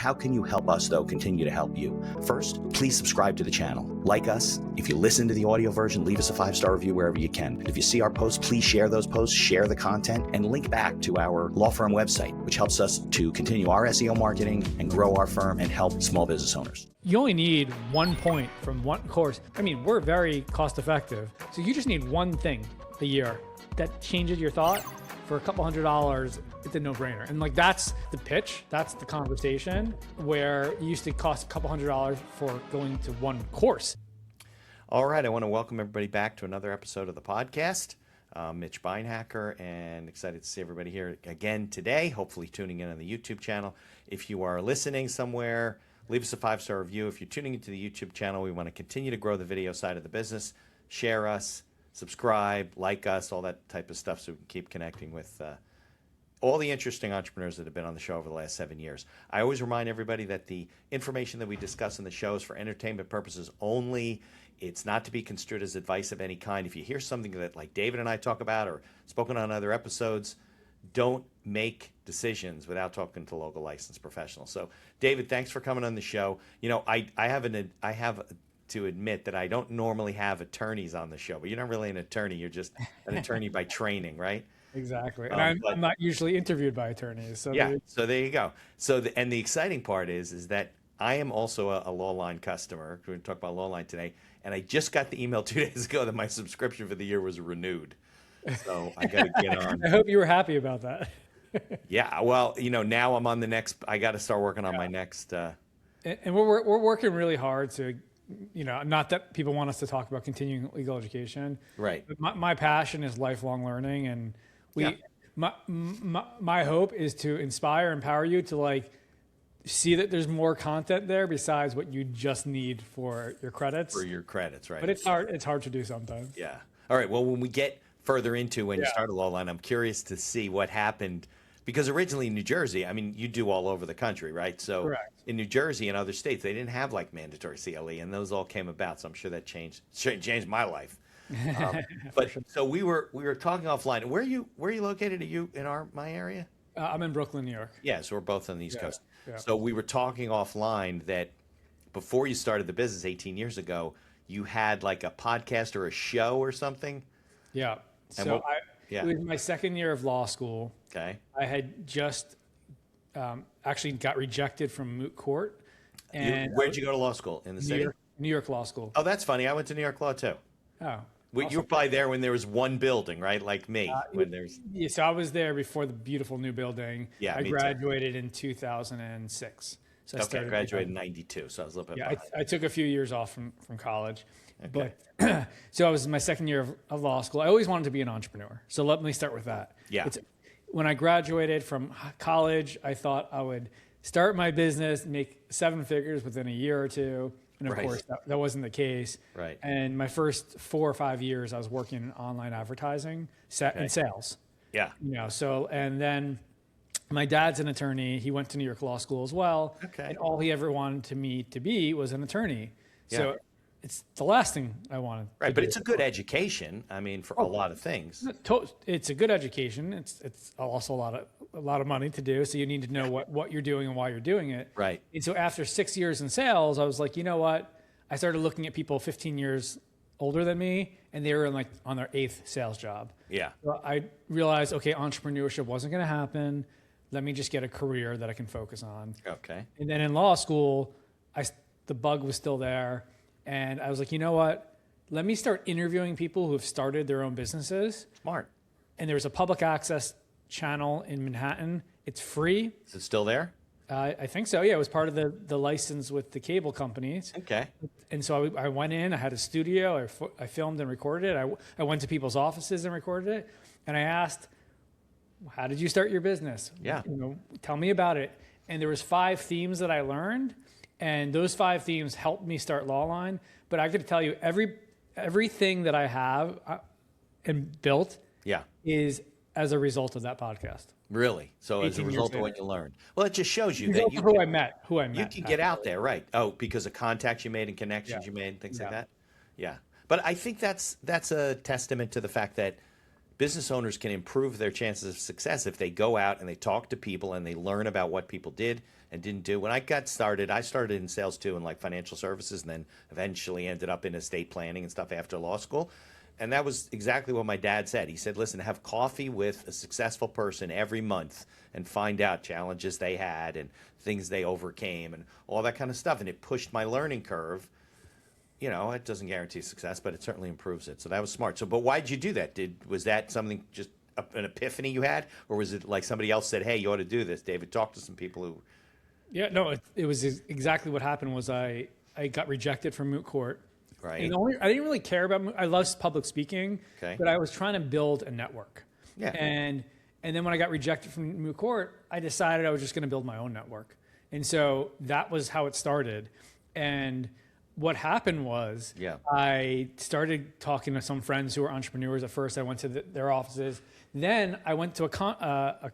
how can you help us, though, continue to help you? First, please subscribe to the channel. Like us. If you listen to the audio version, leave us a 5-star review wherever you can. If you see our posts, please share those posts, share the content, and link back to our law firm website, which helps us to continue our SEO marketing and grow our firm and help small business owners. You only need 1 point from one course. I mean, we're very cost effective. So you just need one thing a year that changes your thought. For a couple $100, it's a no-brainer. And like, that's the pitch, that's the conversation, where it used to cost a couple $100 for going to one course. All right, I want to welcome everybody back to another episode of the podcast. Mitch Beinhaker, and excited to see everybody here again today, hopefully tuning in on the YouTube channel. If you are listening somewhere, leave us a 5-star review. If you're tuning into the YouTube channel, we want to continue to grow the video side of the business. Share us, subscribe, like us, all that type of stuff, so we can keep connecting with all the interesting entrepreneurs that have been on the show over the last 7 years. I always remind everybody that the information that we discuss in the show is for entertainment purposes only. It's not to be construed as advice of any kind. If you hear something that like David and I talk about or spoken on other episodes, don't make decisions without talking to local licensed professionals. So, David, thanks for coming on the show. You know, I have to admit that I don't normally have attorneys on the show, but you're not really an attorney. You're just an attorney by training, right? Exactly. And I'm not usually interviewed by attorneys. So yeah. So there you go. So the exciting part is that I am also a Lawline customer. We're going to talk about Lawline today. And I just got the email 2 days ago that my subscription for the year was renewed. So I got to get on. I hope you were happy about that. Yeah. Well, you know, now I'm on the next, I got to start working on my next. And we're working really hard to, you know, not that people want us to talk about continuing legal education. Right. But my passion is lifelong learning. And my hope is to inspire, empower you to like see that there's more content there besides what you just need for your credits. For your credits, right. But it's hard to do sometimes. Yeah. All right. Well, when we get further into when you started Lawline, I'm curious to see what happened, because originally in New Jersey, I mean, you do all over the country, right? So correct. In New Jersey and other states, they didn't have like mandatory CLE, and those all came about. So I'm sure that changed my life. But sure. So we were talking offline. Where are you located? Are you in my area? I'm in Brooklyn, New York. Yeah, so we're both on the East Coast. Yeah. So we were talking offline that before you started the business 18 years ago, you had like a podcast or a show or something. Yeah. So it was my second year of law school. Okay. I had just actually got rejected from moot court. And where'd you go to law school? In the city? New York Law School. Oh, that's funny. I went to New York Law too. Oh. You were probably there when there was one building, right? Like me. Yeah, so I was there before the beautiful new building. Yeah, I graduated in 2006. So I graduated in 92, so I was a little bit behind. I took a few years off from college. Okay. But so I was in my second year of law school. I always wanted to be an entrepreneur. So let me start with that. Yeah. When I graduated from college, I thought I would start my business, make 7 figures within a year or two. And of course, that wasn't the case. Right. And my first 4 or 5 years, I was working in online advertising and sales. Yeah. You know, so, and then my dad's an attorney. He went to New York Law School as well. Okay. And all he ever wanted me to be was an attorney. Yeah. So it's the last thing I wanted. Right, but it's a good education. I mean, for a lot of things. It's a good education. It's also a lot of money to do. So you need to know what you're doing and why you're doing it. Right. And so after 6 years in sales, I was like, you know what? I started looking at people 15 years older than me, and they were on their 8th sales job. Yeah. So I realized, okay, entrepreneurship wasn't going to happen. Let me just get a career that I can focus on. Okay. And then in law school, the bug was still there. And I was like, you know what? Let me start interviewing people who have started their own businesses. Smart. And there's a public access channel in Manhattan. It's free. Is it still there? I think so. Yeah, it was part of the license with the cable companies. Okay. And so I went in. I had a studio. I filmed and recorded it. I went to people's offices and recorded it. And I asked, how did you start your business? Yeah. You know, tell me about it. And there was 5 themes that I learned. And those 5 themes helped me start Lawline. But I could tell you, everything that I have and built is as a result of that podcast. Really? So as a result of what you learned. Well, it just shows you that who I met. You can get out there, right? Oh, because of contacts you made and connections you made and things like that? Yeah. But I think that's a testament to the fact that business owners can improve their chances of success if they go out and they talk to people and they learn about what people did, and didn't do. When I got started, I started in sales too, in like financial services, and then eventually ended up in estate planning and stuff after law school. And that was exactly what my dad said. He said, listen, have coffee with a successful person every month and find out challenges they had and things they overcame and all that kind of stuff. And it pushed my learning curve. You know, it doesn't guarantee success, but it certainly improves it. So that was smart. So, but why did you do that? Was that something, just an epiphany you had? Or was it like somebody else said, hey, you ought to do this, David? Talk to some people who... Yeah, no, it was exactly what happened was I got rejected from moot court. Right. And I didn't really care about, I love public speaking, Okay. but I was trying to build a network. Yeah. And then when I got rejected from moot court, I decided I was just going to build my own network. And so that was how it started. And what happened was I started talking to some friends who were entrepreneurs. At first, I went to their offices. Then I went to a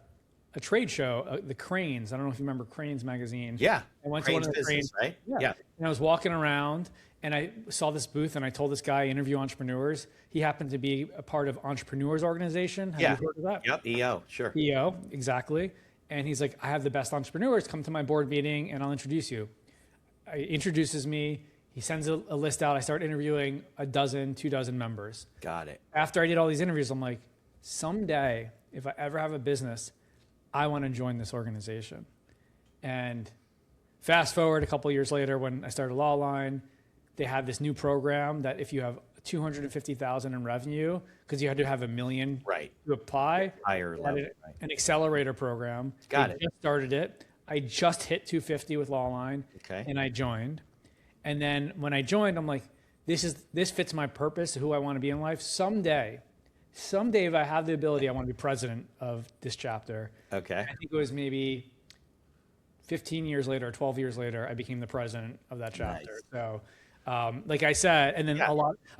trade show, the Cranes. I don't know if you remember Cranes magazine. Yeah. I went Cranes to one of the business, Cranes. right? Yeah. And I was walking around and I saw this booth and I told this guy, interview entrepreneurs. He happened to be a part of Entrepreneurs Organization. Have you heard of that? Yep. EO. Sure. EO, exactly. And he's like, I have the best entrepreneurs. Come to my board meeting and I'll introduce you. He introduces me. He sends a list out. I start interviewing 2 dozen members. Got it. After I did all these interviews, I'm like, someday, if I ever have a business, I want to join this organization. And fast forward a couple of years later, when I started Lawline, they had this new program that if you have 250,000 in revenue, because you had to have $1 million to apply, higher level, an accelerator program. Got They it. just started it. I just hit 250 with Lawline, and I joined. And then when I joined, I'm like, this fits my purpose, who I want to be in life. Someday, if I have the ability, I want to be president of this chapter. Okay. I think it was maybe 15 years later, 12 years later, I became the president of that chapter. Nice. So, like I said, and then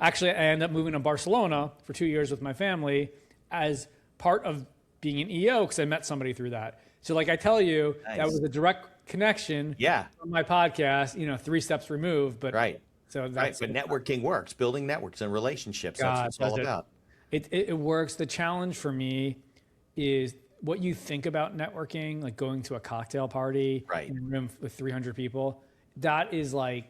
actually, I ended up moving to Barcelona for 2 years with my family as part of being an EO because I met somebody through that. So, like I tell you, that was a direct connection from my podcast, 3 steps removed. But so that's but networking works, building networks and relationships. That's what it's all about. It works. The challenge for me is what you think about networking, like going to a cocktail party in a room with 300 people. That is like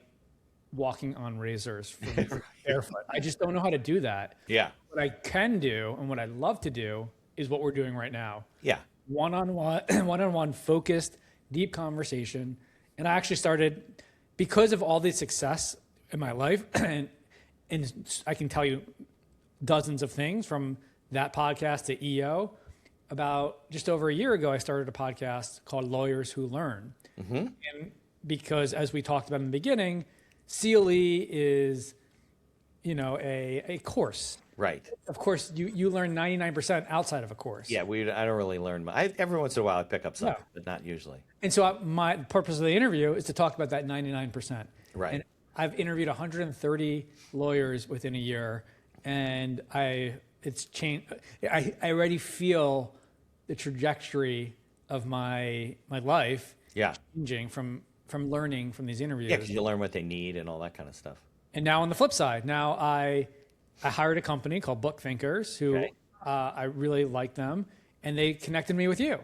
walking on razors for me barefoot. I just don't know how to do that. Yeah. What I can do and what I love to do is what we're doing right now. Yeah. One-on-one focused, deep conversation. And I actually started because of all the success in my life, and I can tell you dozens of things from that podcast to EO. About just over a year ago, I started a podcast called Lawyers Who Learn. Mm-hmm. And because as we talked about in the beginning, CLE is, a course. Right. Of course, you learn 99% outside of a course. Yeah, I don't really learn much. Every once in a while I pick up something, but not usually. And so my purpose of the interview is to talk about that 99%. Right. And I've interviewed 130 lawyers within a year, and it's changed. I already feel the trajectory of my life changing from learning from these interviews. Yeah, because you learn what they need and all that kind of stuff. And now on the flip side, now I hired a company called Book Thinkers who I really like them, and they connected me with you.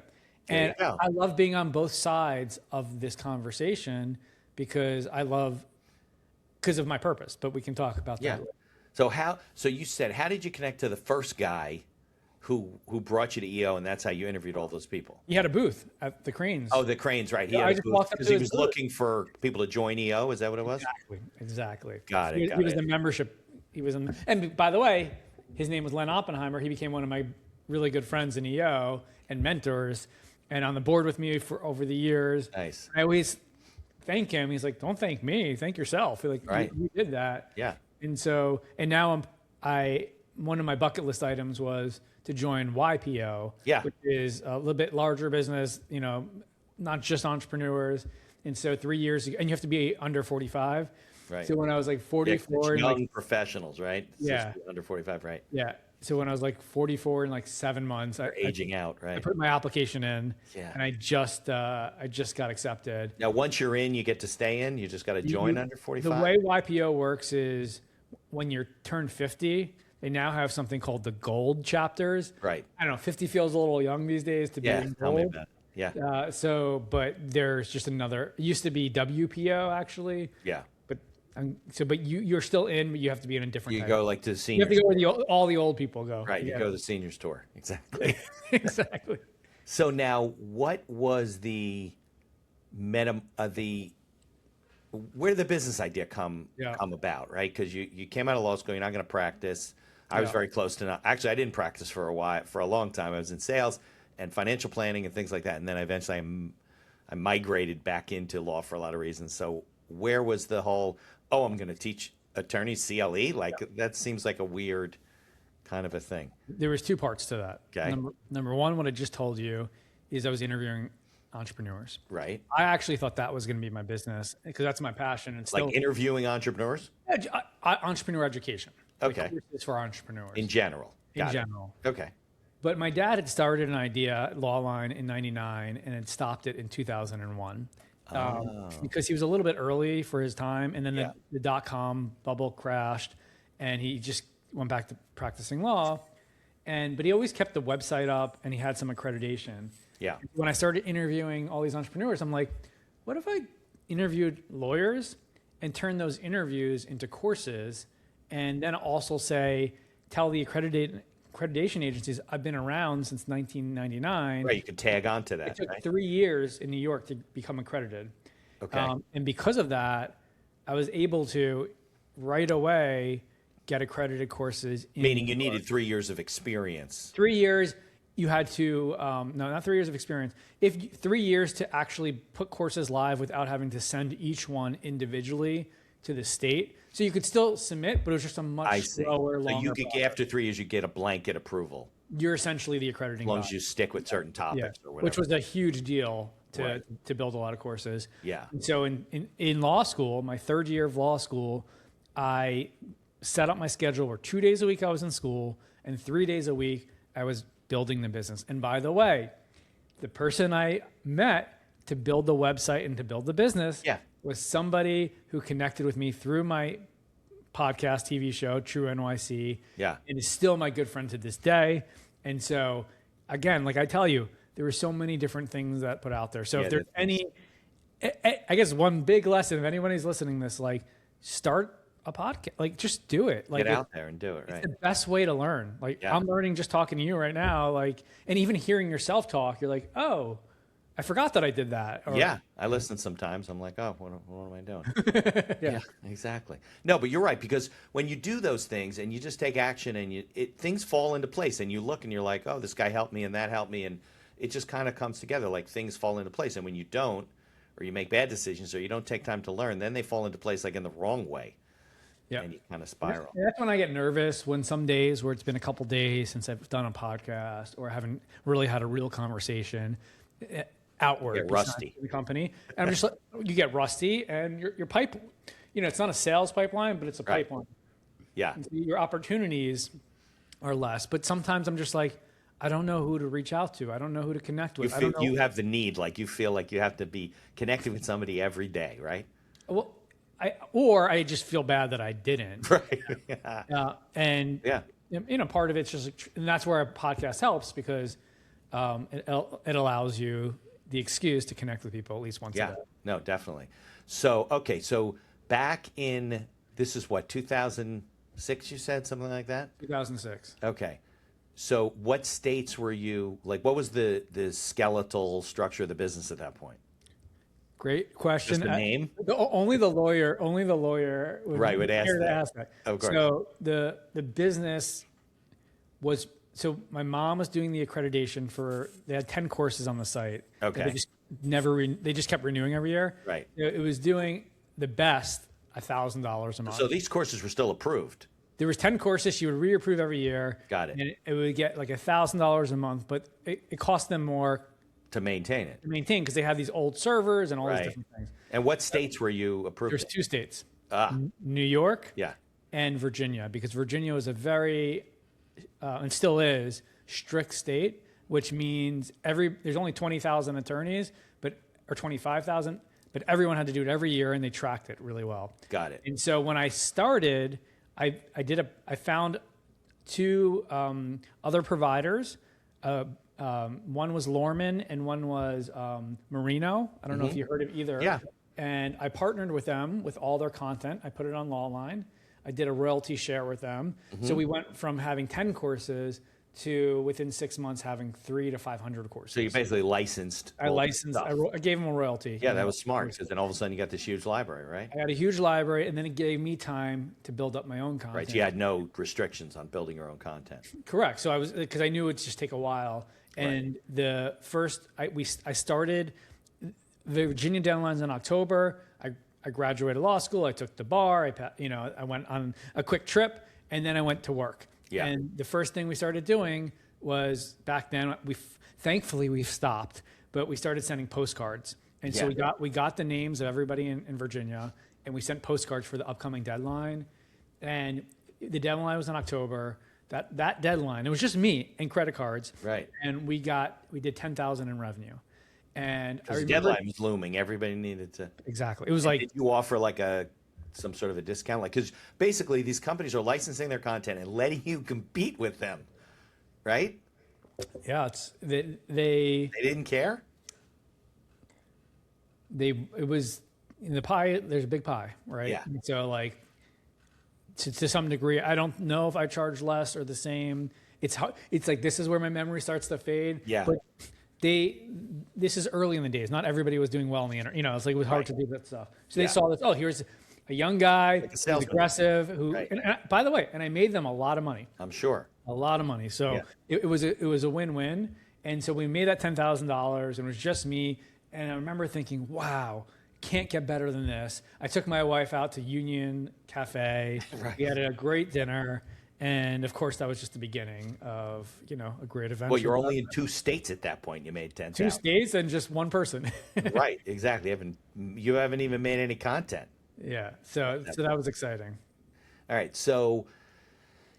And I love being on both sides of this conversation because of my purpose, but we can talk about that. So you said, how did you connect to the first guy who brought you to EO, and that's how you interviewed all those people? He had a booth at the Cranes. Oh, the Cranes, right. He I had a just booth walked up because to he his was looking for people to join EO. Is that what it was? Exactly. Got it. He was the membership. He was in, and by the way, his name was Len Oppenheimer. He became one of my really good friends in EO and mentors, and on the board with me for over the years. Nice. I always thank him. He's like, "Don't thank me. Thank yourself." Like, you did that. Yeah. And now one of my bucket list items was to join YPO, which is a little bit larger business, not just entrepreneurs. And so 3 years ago, and you have to be under 45. Right. So when I was like 44, young professionals, right? Yeah. Under 45, right? Yeah. So when I was like 44 in like 7 months, aging out, right? I put my application in, and I just got accepted. Now, once you're in, you get to stay in. You just got to join under 45. The way YPO works is when you're turned 50, they now have something called the gold chapters. Right. I don't know. 50 feels a little young these days to be in gold. Tell me about it. Yeah. But there's just another. It used to be WPO actually. Yeah. But but you're still in, but you have to be in a different. You type. go like to the You seniors. have to go where all the old people go. Right. You Yeah. go to the seniors tour. Exactly. Exactly. So now, what was the where did the business idea come about, right? Because you came out of law school, you're not going to practice. I was very close to not. Actually, I didn't practice for a long time. I was in sales and financial planning and things like that, and then eventually I migrated back into law for a lot of reasons. So where was the whole? Oh, I'm going to teach attorneys CLE. That seems like a weird kind of a thing. There was two parts to that. Okay. Number one, what I just told you is I was interviewing entrepreneurs. Right. I actually thought that was going to be my business because that's my passion. And still, Like interviewing entrepreneurs? entrepreneur education. Okay. Like courses for entrepreneurs. In general. In Got it. general. Okay. But my dad had started an idea at Lawline in '99 and had stopped it in 2001 because he was a little bit early for his time. And then the dot-com bubble crashed and he just went back to practicing law. But he always kept the website up and he had some accreditation. Yeah. When I started interviewing all these entrepreneurs, I'm like, what if I interviewed lawyers and turned those interviews into courses and then also tell the accreditation agencies I've been around since 1999. Right, you could tag on to that. It took right? 3 years in New York to become accredited. Okay. And because of that, I was able to right away get accredited courses. Meaning you needed 3 years of experience. 3 years. You had to, no, not 3 years of experience. 3 years to actually put courses live without having to send each one individually to the state. So you could still submit, but it was just a much slower, longer So you could, process. after 3 years, you get a blanket approval. You're essentially the accrediting As long body. as you stick with certain topics or whatever. Which was a huge deal Right. to build a lot of courses. Yeah. And so in law school, my third year of law school, I set up my schedule where 2 days a week I was in school and 3 days a week I was building the business. And by the way, the person I met to build the website and to build the business was somebody who connected with me through my podcast TV show, True NYC. Yeah. And is still my good friend to this day. And so, again, like I tell you, there were so many different things that put out there. So if there's any, I guess one big lesson, if anybody's listening to this, like start a podcast, like just do it. Like get out there and do it, right? It's the best way to learn. Like I'm learning just talking to you right now, like, and even hearing yourself talk, you're like, oh, I forgot that I did that. Or, I listen sometimes. I'm like, oh, what am I doing? Yeah, exactly. No, but you're right, because when you do those things and you just take action and things fall into place and you look and you're like, oh, this guy helped me and that helped me. And it just kind of comes together, like things fall into place. And when you don't, or you make bad decisions or you don't take time to learn, then they fall into place like in the wrong way. Yeah. And you kind of spiral. That's when I get nervous, when some days where it's been a couple days since I've done a podcast or haven't really had a real conversation outward. Get rusty. The company. And I'm just like, you get rusty and your pipe, it's not a sales pipeline, but it's a pipeline. Yeah. And so your opportunities are less. But sometimes I'm just like, I don't know who to reach out to. I don't know who to connect with. You have the need, like you feel like you have to be connected with somebody every day, right? Well, I just feel bad that I didn't. Right. Part of it's just, and that's where a podcast helps because it allows you the excuse to connect with people at least once a day. No, definitely. So, okay. So back in, this is what, 2006, you said, something like that? 2006. Okay. So what states were you, like, what was the skeletal structure of the business at that point? Great question. Just the name? Only the lawyer would ask that. Of course. So the business was, so my mom was doing the accreditation they had 10 courses on the site. Okay. They just kept renewing every year. Right. It was doing the best $1,000 a month. So these courses were still approved. There was 10 courses. She would reapprove every year. Got it. And it would get like $1,000 a month, but it cost them more to maintain it. Because they had these old servers and all these different things. And what states were you approved? There's 2 states. New York and Virginia, because Virginia was a very, and still is, strict state, which means there's only 20,000 attorneys, or 25,000, but everyone had to do it every year and they tracked it really well. Got it. And so when I started, I found 2 other providers, a One was Lawline and one was Merino. I don't know if you heard of either. Yeah. And I partnered with them with all their content. I put it on Lawline. I did a royalty share with them. So we went from having 10 courses to within 6 months having 300 to 500 courses. So you basically licensed. I licensed. I gave them a royalty. Yeah, that was smart because then all of a sudden you got this huge library, right? I had a huge library, and then it gave me time to build up my own content. Right. So you had no restrictions on building your own content. Correct. So because I knew it would just take a while. And the first, I started the Virginia deadlines in October. I graduated law school. I took the bar. I went on a quick trip, and then I went to work. Yeah. And the first thing we started doing was back then. Thankfully we've stopped, but we started sending postcards. And so we got the names of everybody in Virginia, and we sent postcards for the upcoming deadline. And the deadline was in October. That deadline, it was just me and credit cards. Right. And we did 10,000 in revenue. And the deadline was looming. Everybody needed to. Exactly. It was like. Did you offer like some sort of a discount? Like, because basically these companies are licensing their content and letting you compete with them, right? Yeah, they didn't care. It was in the pie. There's a big pie, right? Yeah. And so like to some degree, I don't know if I charge less or the same. It's like this is where my memory starts to fade. Yeah. But this is early in the days. Not everybody was doing well in the internet. It's like it was hard to do that stuff. So they saw this. Oh, here's a young guy, who's aggressive, who. Right. And by the way, and I made them a lot of money. I'm sure. A lot of money. So it was a win-win. And so we made that $10,000, and it was just me. And I remember thinking, wow, can't get better than this. I took my wife out to Union Cafe. Right. We had a great dinner. And of course, that was just the beginning of, a great adventure. Well, you're only in 2 states at that point. You made 10,000. 2 states and just one person. Right, exactly. You haven't even made any content. Yeah. So that was exciting. All right. So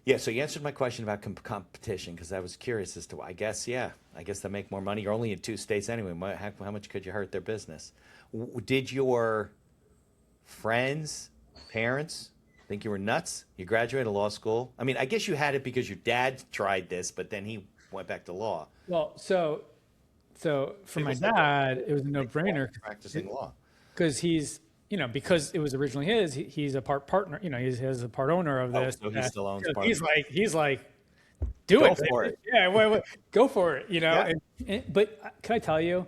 you answered my question about competition because I was curious as to why. I guess they make more money. You're only in 2 states anyway. How much could you hurt their business? Did your friends, parents think you were nuts? You graduated law school. I mean, I guess you had it because your dad tried this, but then he went back to law. Well, so for my dad, it was a no-brainer. Practicing law. Because he's, because it was originally his, he's a part partner, he has a part owner of this. So he still owns part. He's like, do it. Go for it. Yeah, go for it, Yeah. But can I tell you,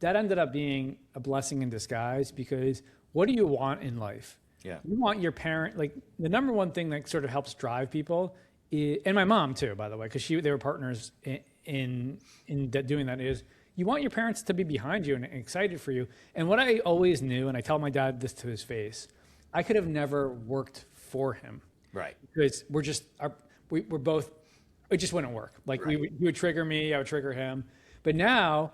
that ended up being a blessing in disguise because what do you want in life? Yeah. You want your parent, like the number one thing that sort of helps drive people, and my mom too, by the way, because they were partners in doing that, is you want your parents to be behind you and excited for you. And what I always knew, and I tell my dad this to his face, I could have never worked for him. Right. Because we're both, it just wouldn't work. Like he would trigger me, I would trigger him. But now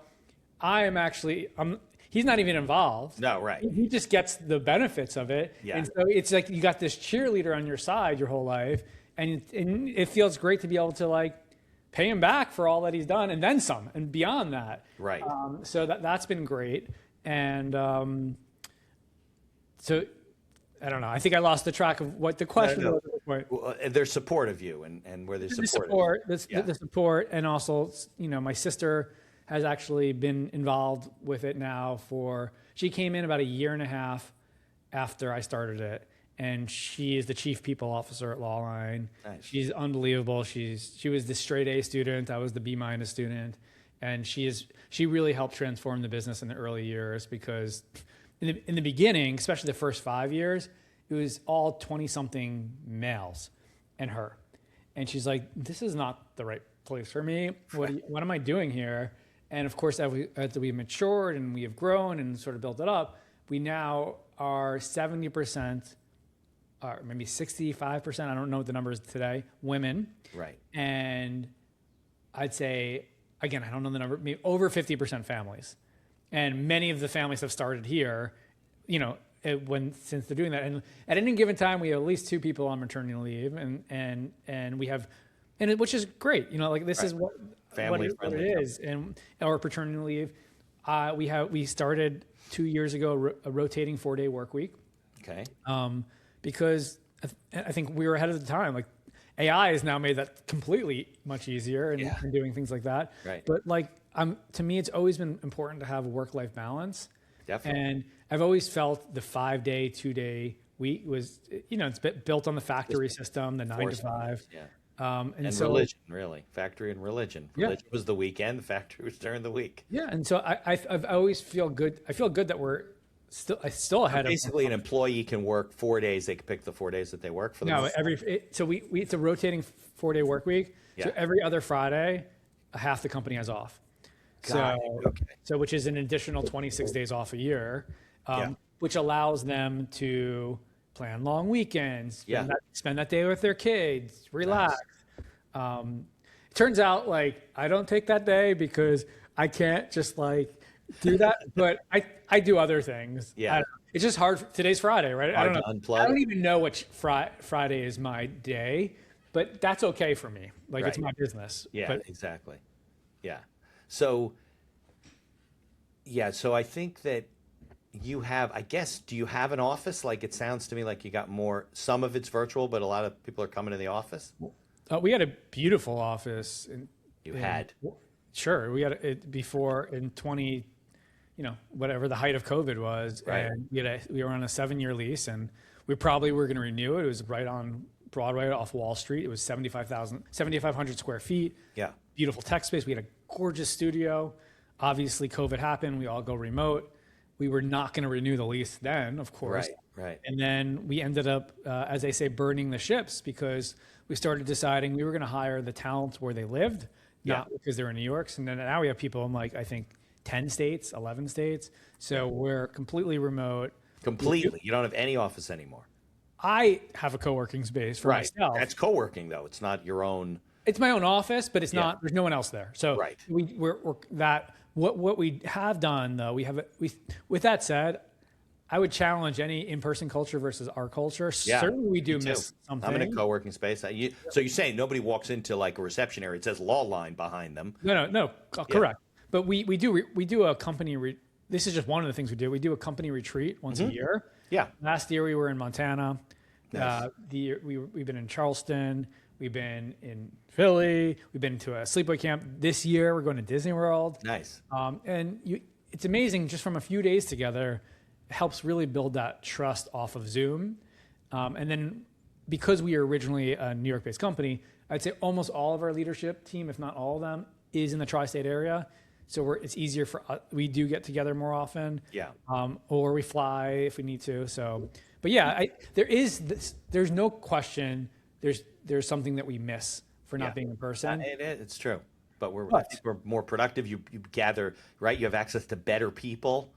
he's not even involved. No, right. He just gets the benefits of it. Yeah. And so it's like you got this cheerleader on your side your whole life. And it feels great to be able to like pay him back for all that he's done and then some and beyond that. Right. So that's been great. And so I don't know. I think I lost the track of what the question was at this point. Well, their support of you and where their support. The support, and also, my sister has actually been involved with it now she came in about a year and a half after I started it, and she is the chief people officer at Lawline. Nice. She's unbelievable. She was the straight A student. I was the B- student, and she really helped transform the business in the early years because in the beginning, especially the first 5 years, it was all 20-something males and her, and she's like, "This is not the right place for me. What am I doing here?" And of course, as we matured and we have grown and sort of built it up, we now are 70%, or maybe 65%, I don't know what the number is today, women. Right. And I'd say, again, I don't know the number, maybe over 50% families. And many of the families have started here, since they're doing that. And at any given time, we have at least 2 people on maternity leave, and we have, which is great. This is what it is, and our paternity leave. We started 2 years ago a rotating 4-day work week. Okay. Because I think we were ahead of the time. Like AI has now made that completely much easier and, Yeah. and doing things like that. Right. But like, to me, it's always been important to have a work-life balance. Definitely. And I've always felt the 5-day, 2-day week was, it's built on the factory system, the 9 to Forced 5. Yeah. And And religion, really. Factory and religion. Yeah. Religion was the weekend. The factory was during the week. Yeah. And so I've always feel good. I feel good that we're still ahead of. Basically, an employee can work 4 days. They can pick the 4 days that they work for the No, month. it's a rotating 4-day work week. So Yeah. every other Friday, half the company has off. Got So, it. Okay. so which is an additional 26 days off a year, Yeah. which allows them to plan long weekends, Yeah. spend that day with their kids, relax. It turns out like I don't take that day because I can't just like do that, but I do other things. Yeah. I don't know. It's just hard. Today's Friday, right? I Hard don't to know. unplug. I don't even know which Friday is my day, but that's okay for me. Like it's Right. my business. Yeah, But exactly. Yeah. So, so I think that you have, I guess, do you have an office? Like it sounds to me like you got more, some of it's virtual, but a lot of people are coming to the office. we had a beautiful office. You had. Sure. We had it before in 20, whatever the height of COVID was. Right. And we were on a 7-year lease and we probably were going to renew it. It was right on Broadway off Wall Street. It was 7,500 square feet. Yeah. Beautiful tech space. We had a gorgeous studio. Obviously COVID happened. We all go remote. We were not going to renew the lease then, of course. Right. And then we ended up, as they say, burning the ships because we started deciding we were going to hire the talent where they lived, not because they were in New York. And then now we have people in like, I think 10 states, 11 states. So we're completely remote. Completely. You don't have any office anymore. I have a co-working space for myself. That's co-working though. It's not your own. It's my own office, but it's not, there's no one else there. So Right. we're what we have done though, with that said, I would challenge any in-person culture versus our culture. Yeah, Certainly we do me too. miss something. I'm in a co-working space. So you're saying nobody walks into like a reception area. It says Lawline behind them. No, correct. But we do a company, this is just one of the things we do. We do a company retreat once a year. Yeah. Last year we were in Montana. Nice. We've been in Charleston. We've been in Philly. We've been to a sleepaway camp. This year we're going to Disney World. Nice. It's amazing just from a few days together, it helps really build that trust off of Zoom. And then because we are originally a New York-based company, I'd say almost all of our leadership team, if not all of them, is in the tri-state area. So it's easier for us. We do get together more often. Yeah. Or we fly if we need to. So, but yeah, there's no question. There's something that we miss for not being in person. It's true. But I think we're more productive. You gather, right? You have access to better people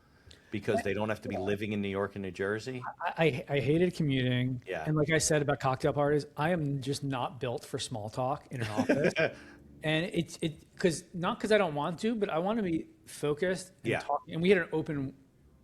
because they don't have to be living in New York and New Jersey. I hated commuting. Yeah. And like I said about cocktail parties, I am just not built for small talk in an office. And not because I don't want to, but I want to be focused and talking. And we had an open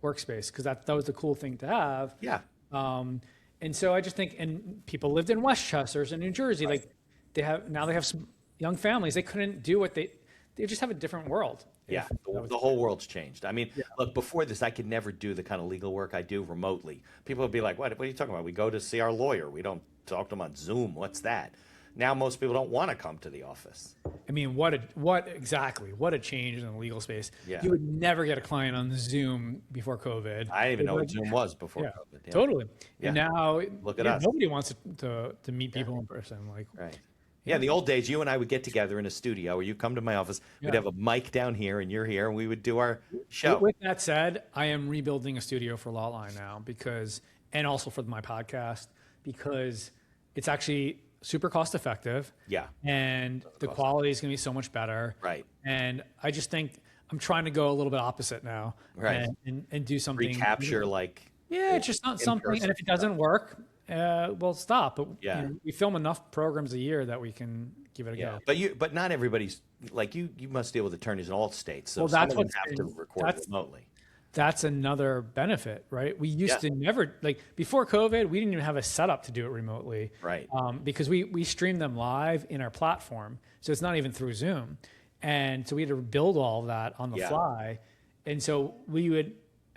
workspace because that was the cool thing to have. Yeah. And so I just think, and people lived in Westchester and New Jersey, like they have some young families. They couldn't do what they just have a different world. Yeah, the whole world's changed. I mean, look, before this, I could never do the kind of legal work I do remotely. People would be like, what are you talking about? We go to see our lawyer. We don't talk to them on Zoom. What's that? Now most people don't want to come to the office. I mean, what a change in the legal space. Yeah. You would never get a client on Zoom before COVID. I didn't even know what Zoom was before COVID. Yeah. Totally. Yeah. And now Look at us. Nobody wants to meet people in person. Like, Right. Yeah, in the old days, you and I would get together in a studio, or you come to my office. We'd have a mic down here, and you're here, and we would do our show. With that said, I am rebuilding a studio for Lawline now and also for my podcast, because it's actually super cost effective. Yeah. And the quality is going to be so much better. Right. And I just think I'm trying to go a little bit opposite now. Right. And do something. Recapture like. Yeah, it's just not something. And if it doesn't work, we'll stop. But we film enough programs a year that we can give it a go. But not everybody's like you. You must deal with attorneys in all states, so that's some of them have to record remotely. That's another benefit, right? We used to never, like before COVID, we didn't even have a setup to do it remotely, right? Because we stream them live in our platform, so it's not even through Zoom, and so we had to build all of that on the fly, and so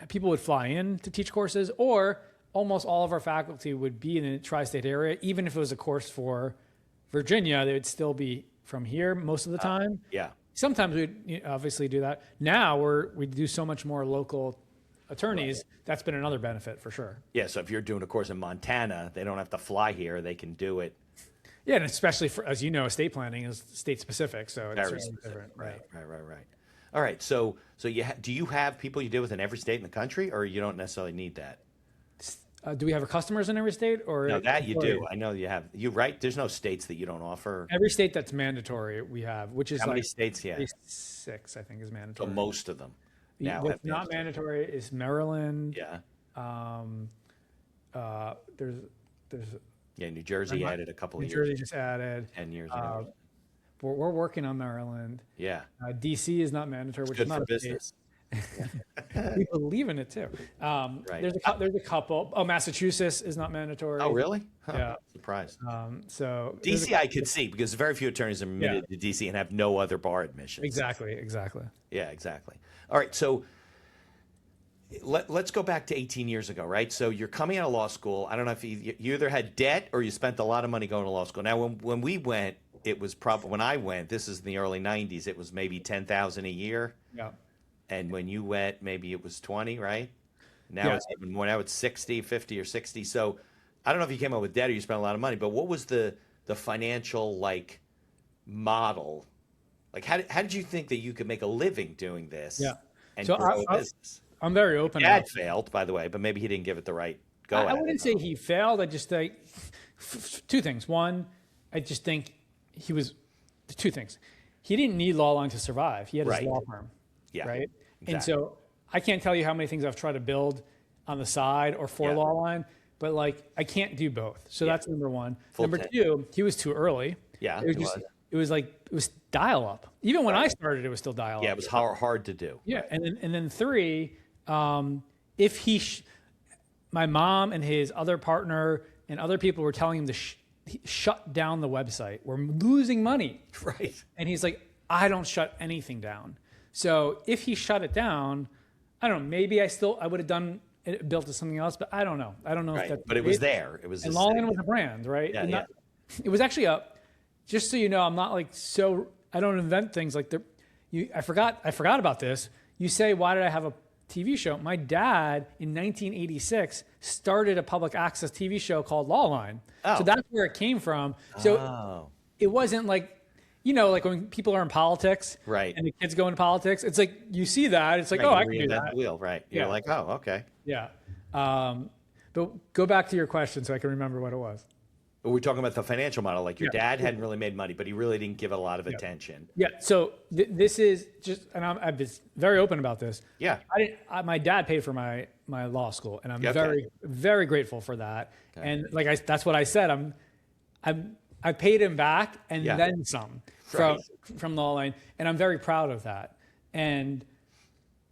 people would fly in to teach courses, or almost all of our faculty would be in the tri-state area, even if it was a course for Virginia, they would still be from here most of the time. Yeah. Sometimes we'd obviously do that. Now we do so much more local attorneys. Right. That's been another benefit for sure. Yeah. So if you're doing a course in Montana, they don't have to fly here. They can do it. Yeah, and especially for, as you know, estate planning is state specific, so it's very specific. Different. Right. All right. So do you have people you deal with in every state in the country, or you don't necessarily need that? Do we have customers in every state, or no? That you do. I know you have. You right? There's no states that you don't offer. Every state that's mandatory, we have, which is how many states? Yeah, 6, I think, is mandatory. So most of them. Now what's not mandatory is Maryland. Yeah. There's. Yeah, New Jersey added a couple of years. New Jersey just added 10 years. We're working on Maryland. Yeah. DC is not mandatory, which is not for business. We believe in it too. Right. There's a couple. Oh, Massachusetts is not mandatory. Oh, really? Huh. Yeah. Surprised. So DC I could see because very few attorneys are admitted to DC and have no other bar admissions. Exactly. Yeah, exactly. All right, so let's go back to 18 years ago, right? So you're coming out of law school. I don't know if you either had debt or you spent a lot of money going to law school. Now, when we went, it was probably when I went. This is in the early 90s. It was maybe $10,000 a year. Yeah. And when you went, maybe it was 20, right? Now it's even more. Now it's 60, 50, or 60. So I don't know if you came up with debt or you spent a lot of money, but what was the financial model? How did you think that you could make a living doing this? Yeah. And grow a business? I'm very open. Dad failed, by the way, but maybe he didn't give it the right go. I wouldn't say he failed. I just think two things. One, I just think he was two things. He didn't need Lawline to survive. He had his law firm. Yeah. Right. Exactly. And so I can't tell you how many things I've tried to build on the side or for Lawline, but I can't do both. So that's number one. Number two, he was too early. Yeah. It was dial up. Even when I started, it was still dial up. Yeah, it was hard to do. Yeah, right. And then three, if my mom and his other partner and other people were telling him to shut down the website, we're losing money. Right. And he's like, I don't shut anything down. So if he shut it down, I don't know. Maybe I would have built it something else, but I don't know. I don't know if that. But it was there. It was. And Lawline was a brand, right? Yeah. It was actually just so you know, I'm not I don't invent things I forgot about this. You say, why did I have a TV show? My dad in 1986 started a public access TV show called Lawline. Oh. So that's where it came from. So it wasn't when people are in politics, right? And the kids go into politics, it's you see that, it's I can do that. The wheel, right? You're like, oh, okay. Yeah. But go back to your question so I can remember what it was. We're talking about the financial model. Your dad hadn't really made money, but he really didn't give it a lot of attention. Yeah. So this is just, and I've been very open about this. Yeah. My dad paid for my law school, and I'm very, very grateful for that. Okay. And that's what I said. I paid him back and then some from Lawline, and I'm very proud of that. And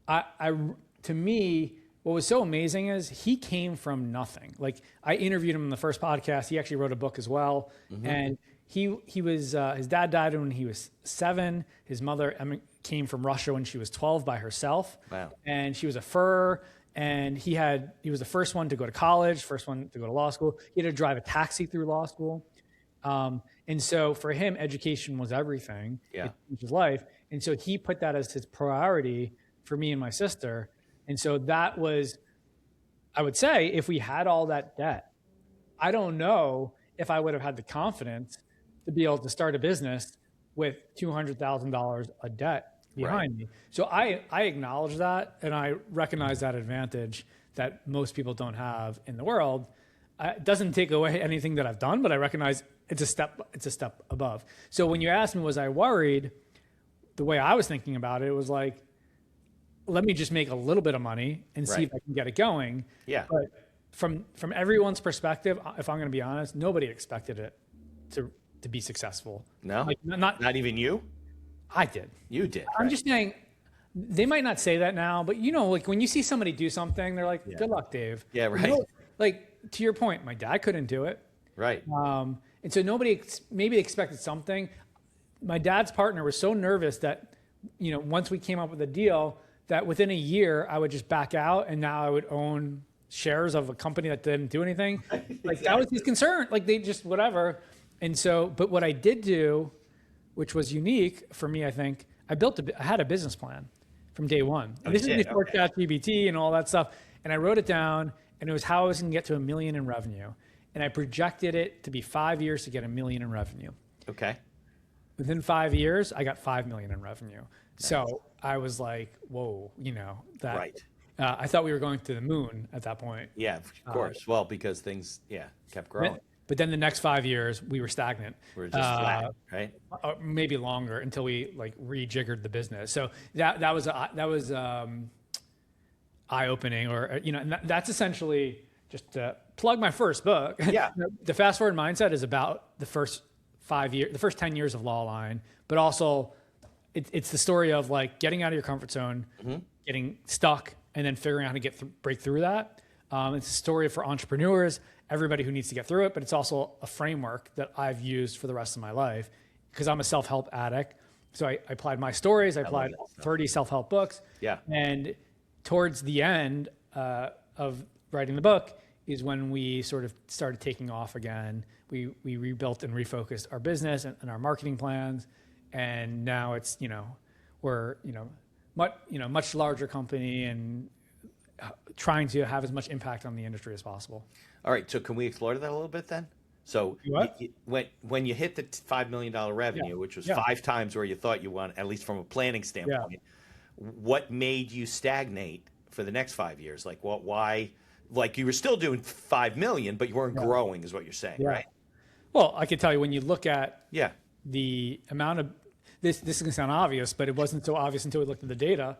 to me, what was so amazing is he came from nothing. I interviewed him in the first podcast. He actually wrote a book as well. Mm-hmm. And he was his dad died when he was 7. His mother came from Russia when she was 12 by herself. Wow. And she was a fur. And he was the first one to go to college, first one to go to law school. He had to drive a taxi through law school. And so for him, education was everything. Yeah. It was life. And so he put that as his priority for me and my sister. And so that was, I would say, if we had all that debt, I don't know if I would have had the confidence to be able to start a business with $200,000 of debt behind me. So I acknowledge that, and I recognize that advantage that most people don't have in the world. It doesn't take away anything that I've done, but I recognize it's a step above. So when you asked me, was I worried? The way I was thinking about it was let me just make a little bit of money and see if I can get it going. Yeah. But from everyone's perspective, if I'm going to be honest, nobody expected it to be successful. No, not even you. I did. You did. I'm just saying, they might not say that now, but when you see somebody do something, they're like, "Good luck, Dave." Yeah, right. To your point, my dad couldn't do it. Right. And so nobody maybe expected something. My dad's partner was so nervous that, once we came up with a deal, that within a year I would just back out, and now I would own shares of a company that didn't do anything. That was his concern. They just whatever. And so, but what I did do, which was unique for me, I think, I had a business plan from day one. And this is before ChatGPT and all that stuff. And I wrote it down, and it was how I was going to get to $1 million in revenue. And I projected it to be 5 years to get $1 million in revenue. Okay. Within 5 years, I got $5 million in revenue. Nice. So I was like, whoa, that. Right. I thought we were going to the moon at that point. Yeah, of course. Well, because things, kept growing. But then the next 5 years, we were stagnant. We were just flat, right? Maybe longer until we rejiggered the business. So that was eye-opening, and that's essentially just to plug my first book. Yeah. The Fast Forward Mindset is about the first 10 years of Lawline, but also it's the story of getting out of your comfort zone, getting stuck, and then figuring out how to break through that. It's a story for entrepreneurs, everybody who needs to get through it, but it's also a framework that I've used for the rest of my life because I'm a self-help addict. So I applied my stories, I applied 30 self-help books. Yeah. And towards the end of writing the book is when we sort of started taking off again. We rebuilt and refocused our business and our marketing plans. And now it's, we're, much larger company and trying to have as much impact on the industry as possible. All right. So can we explore that a little bit then? So when you hit the $5 million revenue, which was 5 times where you thought you wanted, at least from a planning standpoint, what made you stagnate for the next 5 years? Why? You were still doing 5 million, but you weren't growing, is what you're saying, right? Well, I can tell you when you look at the amount of this is going to sound obvious, but it wasn't so obvious until we looked at the data.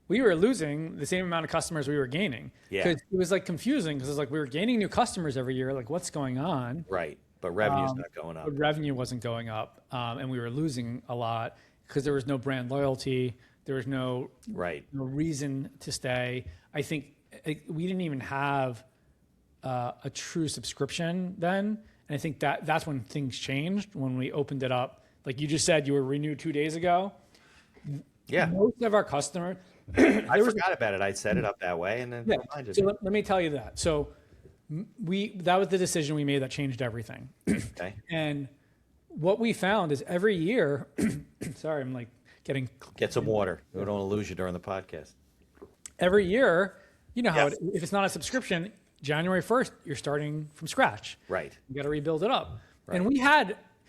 We were losing the same amount of customers we were gaining. Yeah. Because it was confusing because it was we were gaining new customers every year. What's going on? Right. But revenue's not going up. But revenue wasn't going up. And we were losing a lot because there was no brand loyalty. There was no reason to stay. I think we didn't even have a true subscription then. And I think that's when things changed, when we opened it up. Like you just said, you were renewed 2 days ago. Yeah. Most of our customers. I forgot about it. I set it up that way and then reminded me. Let me tell you that. So that was the decision we made that changed everything. Okay. And what we found is every year, sorry, I'm Get some water. We don't want to lose you during the podcast. Every year, you know how if it's not a subscription, January 1st, you're starting from scratch. Right. You got to rebuild it up. Right. And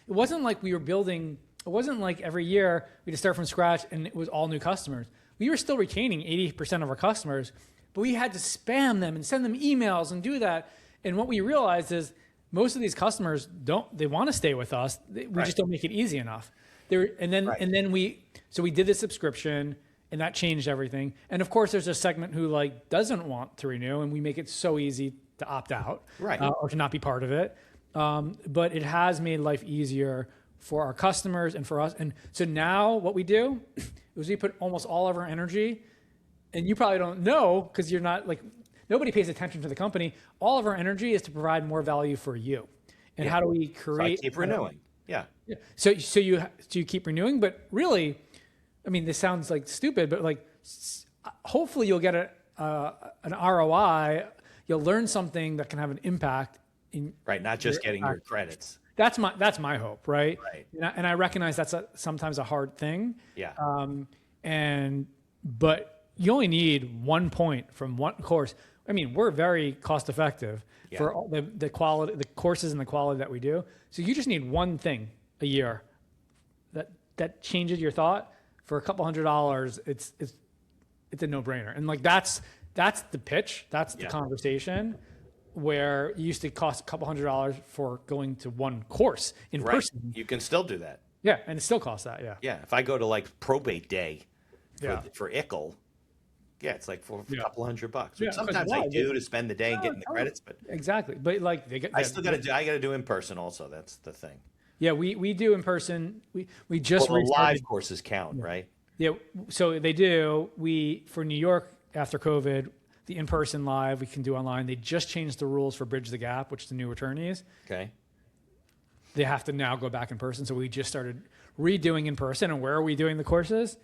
it wasn't like we were building, it wasn't like every year we just start from scratch and it was all new customers. We were still retaining 80% of our customers, but we had to spam them and send them emails and do that. And what we realized is most of these customers they want to stay with us. We just don't make it easy enough. So we did the subscription and that changed everything. And of course there's a segment who doesn't want to renew and we make it so easy to opt out or to not be part of it. But it has made life easier for our customers and for us. And so now what we do is we put almost all of our energy, and you probably don't know because you're not nobody pays attention to the company. All of our energy is to provide more value for you. And how do we create? So I keep renewing. Yeah. So you keep renewing, but really, I mean, this sounds stupid, but hopefully you'll get an ROI. You'll learn something that can have an impact. Not just getting your credits. That's my hope, right? Right. And I recognize that's sometimes a hard thing. Yeah. But you only need 1 point from one course. I mean, we're very cost effective for all the quality, the courses and the quality that we do. So you just need one thing a year that changes your thought for a couple $100. It's a no brainer. And that's the pitch. That's the conversation. Where it used to cost a couple $100 for going to one course in person. You can still do that. Yeah, and it still costs that, Yeah, if I go to probate day for ICL, it's for a couple $100. Yeah, sometimes I do to spend the day and getting the credits, but exactly. But I still got to do in person also. That's the thing. Yeah, we do in person. We just the live courses count, right? Yeah, so they do. For New York after COVID, the in-person live we can do online. They just changed the rules for Bridge the Gap, which is the new attorneys. Okay. They have to now go back in person. So we just started redoing in person. And where are we doing the courses?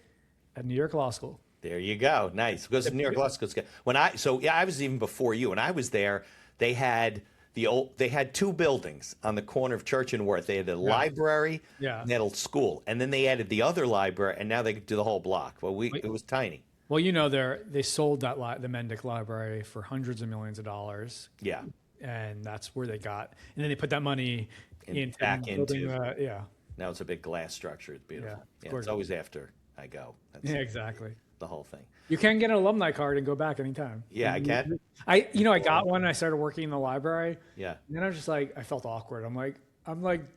At New York Law School. There you go. Nice. Because New York Law School. I was even before you. When I was there, they had they had two buildings on the corner of Church and Worth. They had a library, and they had a school, and then they added the other library, and now they do the whole block. Well, it was tiny. Well, they sold the Mendick Library for hundreds of millions of dollars. Yeah, and that's where they got, and then they put that money back into. Yeah. Now it's a big glass structure. It's beautiful. Yeah, it's always after I go. That's exactly. The whole thing. You can get an alumni card and go back anytime. Yeah, I can. I got one and I started working in the library. Yeah. And then I was just like, I felt awkward. I'm like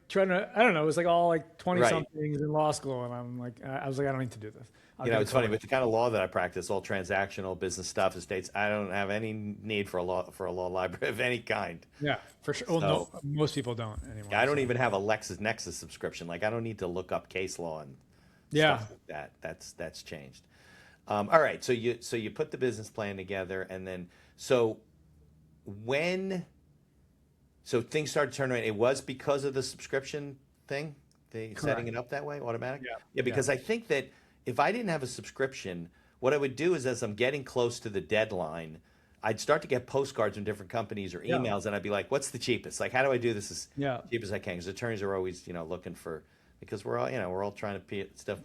trying to, I don't know, it was like all like 20 somethings in law school. And I'm like, I was like, I don't need to do this. It's funny with the kind of law that I practice, all transactional business stuff, estates. I don't have any need for a law library of any kind. Yeah, for sure. Well, no, most people don't anymore. I don't even have a LexisNexis subscription. Like I don't need to look up case law and stuff like that. That's changed. All right, so you put the business plan together, and then so things started turning around. It was because of the subscription thing, setting it up that way, automatic. Yeah, because I think that if I didn't have a subscription, what I would do is as I'm getting close to the deadline, I'd start to get postcards from different companies or emails, and I'd be like, "What's the cheapest? Like, how do I do this as cheap as I can?" Because attorneys are always looking for, because we're all trying to stuff.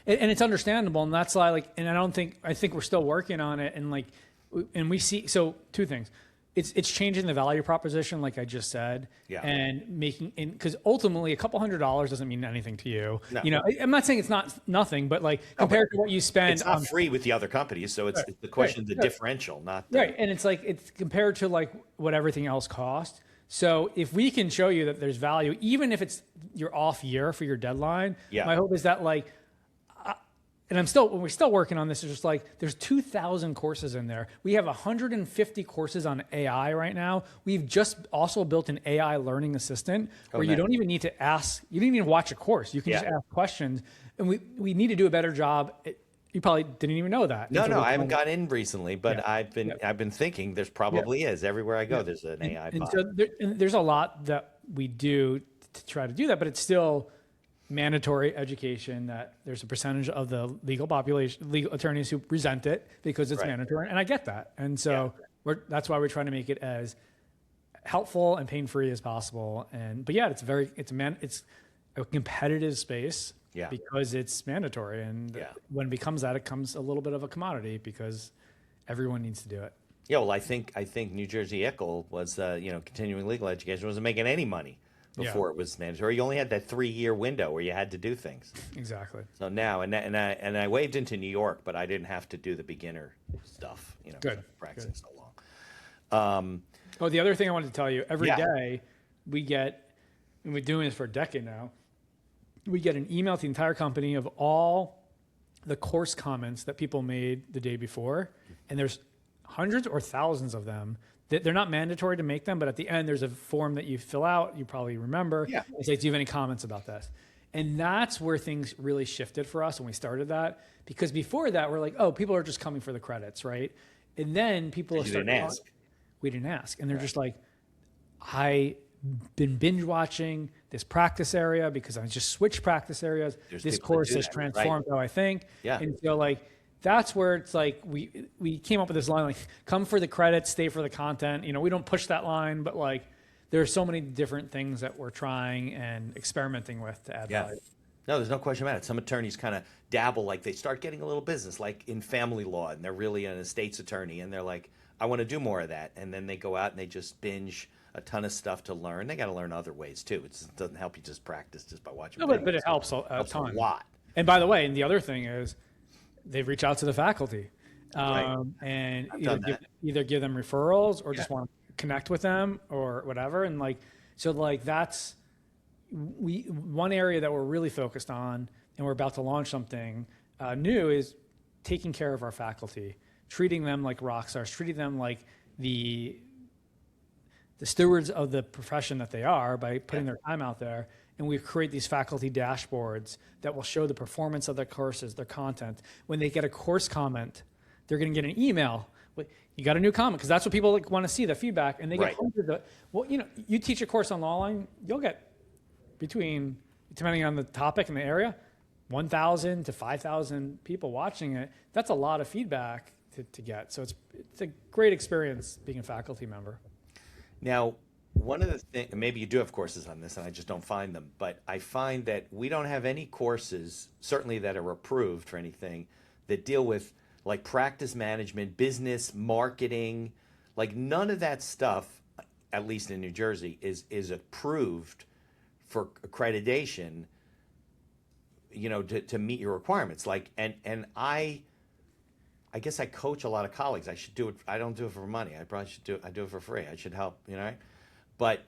And it's understandable, and that's why, and I think we're still working on it, and we see, so two things. It's changing the value proposition, like I just said, and because ultimately a couple $100 doesn't mean anything to you. No. I'm not saying it's not nothing, but compared to what you spend, it's not free with the other companies. So it's the question of the differential, not the, right. And it's compared to what everything else costs. So if we can show you that there's value, even if it's your off year for your deadline, my hope is that and we're still working on this. It's just there's 2,000 courses in there. We have 150 courses on AI right now. We've just also built an AI learning assistant where you don't even need to ask, you don't even watch a course. You can just ask questions. And we need to do a better job. You probably didn't even know that. No, I haven't got in recently, but I've been thinking there's probably is. Everywhere I go, there's an AI bot. So there's a lot that we do to try to do that, but it's still mandatory education that there's a percentage of the legal attorneys who resent it because it's mandatory. And I get that. And so that's why we're trying to make it as helpful and pain-free as possible. But it's a competitive space because it's mandatory. And when it becomes that, it comes a little bit of a commodity because everyone needs to do it. Yeah. Well, I think New Jersey ICL was, continuing legal education wasn't making any money before it was mandatory. You only had that 3-year window where you had to do things. Exactly. So now, and I waved into New York, but I didn't have to do the beginner stuff. Good. Practicing so long. The other thing I wanted to tell you, every day we get, and we've been doing this for a decade now, we get an email to the entire company of all the course comments that people made the day before, and there's hundreds or thousands of them. They're not mandatory to make them, but at the end, there's a form that you fill out. You probably remember. Yeah. It says, do you have any comments about this? And that's where things really shifted for us when we started that. Because before that, we're like, oh, people are just coming for the credits, right? And then people didn't ask. We didn't ask. And they're just like, I've been binge watching this practice area because I just switched practice areas. This course has transformed how I think. Yeah. And so that's where it's we came up with this line, come for the credits, stay for the content. We don't push that line, but there are so many different things that we're trying and experimenting with to add value. No, there's no question about it. Some attorneys kind of dabble, they start getting a little business, like in family law, and they're really an estates attorney, and they're like, I want to do more of that. And then they go out and they just binge a ton of stuff to learn. They got to learn other ways too. It doesn't help you just practice just by watching. No, but it helps a ton. A lot. And by the way, and the other thing is, they reach out to the faculty and either give them referrals or just want to connect with them or whatever. And that's one area that we're really focused on, and we're about to launch something new, is taking care of our faculty, treating them like rock stars, treating them like the stewards of the profession that they are by putting their time out there. And we create these faculty dashboards that will show the performance of their courses, their content. When they get a course comment, they're going to get an email. You got a new comment, because that's what people want to see, the feedback. And they get hundreds of, you teach a course on Lawline, you'll get between, depending on the topic and the area, 1,000 to 5,000 people watching it. That's a lot of feedback to get. So it's a great experience being a faculty member. Now, one of the things, maybe you do have courses on this and I just don't find them, but I find that we don't have any courses, certainly that are approved for anything, that deal with like practice management, business, marketing, like none of that stuff, at least in New Jersey, is approved for accreditation, to meet your requirements. Like, and I guess I coach a lot of colleagues. I should do it. I don't do it for money. I probably should do it. I do it for free. I should help, right? But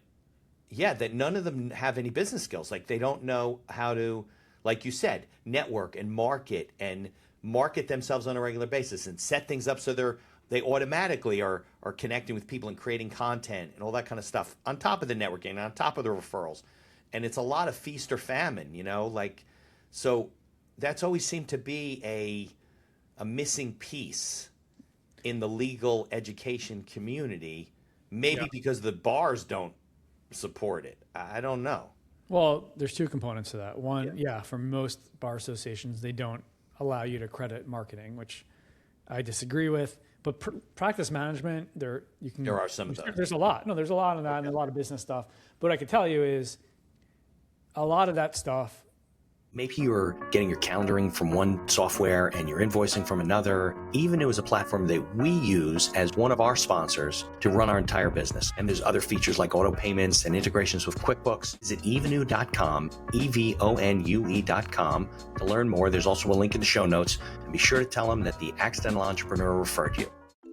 yeah, that none of them have any business skills. Like they don't know how to, like you said, network and market themselves on a regular basis and set things up so they automatically are connecting with people and creating content and all that kind of stuff on top of the networking and on top of the referrals. And it's a lot of feast or famine, like, so that's always seemed to be a missing piece in the legal education community, maybe because the bars don't support it. I don't know. Well, there's two components to that. One, for most bar associations, they don't allow you to credit marketing, which I disagree with. But practice management, there are some of those. There's a lot. No, there's a lot of that and a lot of business stuff. But what I can tell you is a lot of that stuff. Maybe you're getting your calendaring from one software and you're invoicing from another. Evenoo is a platform that we use as one of our sponsors to run our entire business. And there's other features like auto payments and integrations with QuickBooks. Visit evenoo.com, EVONUE.com to learn more. There's also a link in the show notes. And be sure to tell them that the Accidental Entrepreneur referred you.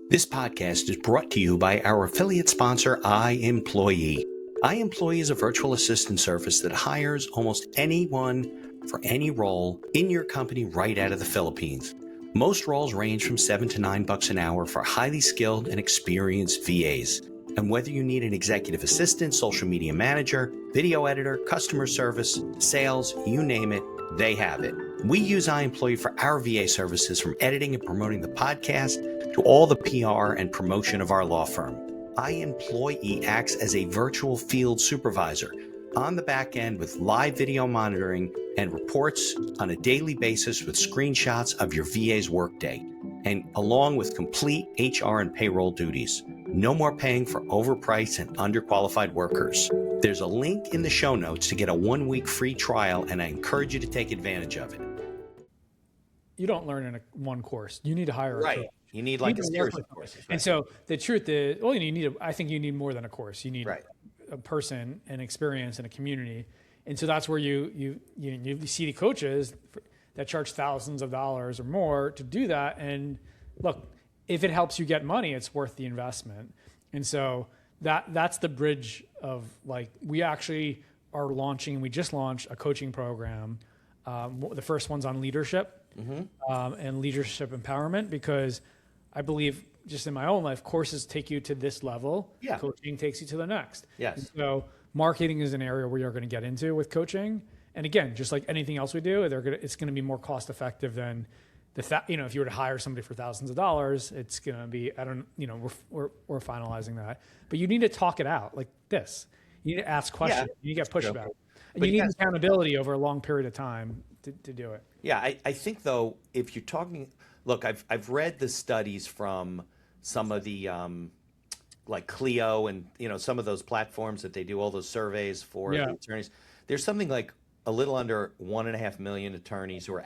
This podcast is brought to you by our affiliate sponsor, iEmployee. iEmployee is a virtual assistant service that hires almost anyone for any role in your company right out of the Philippines. Most roles range from $7 to $9 an hour for highly skilled and experienced VAs. And whether you need an executive assistant, social media manager, video editor, customer service, sales, you name it, they have it. We use iEmployee for our VA services, from editing and promoting the podcast to all the PR and promotion of our law firm. iEmployee acts as a virtual field supervisor on the back end with live video monitoring and reports on a daily basis with screenshots of your VA's workday, and along with complete HR and payroll duties. No more paying for overpriced and underqualified workers. There's a link in the show notes to get a 1-week free trial, and I encourage you to take advantage of it. You don't learn in one course. You need to hire a coach. You need like a series of courses. Right? And so the truth is, I think you need more than a course. You need a person, an experience, and a community. And so that's where you see the coaches that charge thousands of dollars or more to do that. And look, if it helps you get money, it's worth the investment. And so that's the bridge of, like, we actually are launching. We just launched a coaching program. The first one's on leadership and leadership empowerment, because I believe, just in my own life, courses take you to this level. Yeah. Coaching takes you to the next. Yes. And so marketing is an area where you're going to get into with coaching. And again, just like anything else we do, it's going to be more cost effective than if you were to hire somebody for thousands of dollars, it's going to be, we're finalizing that. But you need to talk it out like this. You need to ask questions. Yeah, you need to get pushback. And you need accountability over a long period of time to do it. Yeah, I think, though, if you're talking, look, I've read the studies from some of the like Clio and some of those platforms that they do all those surveys for the attorneys. There's something like a little under 1.5 million attorneys who are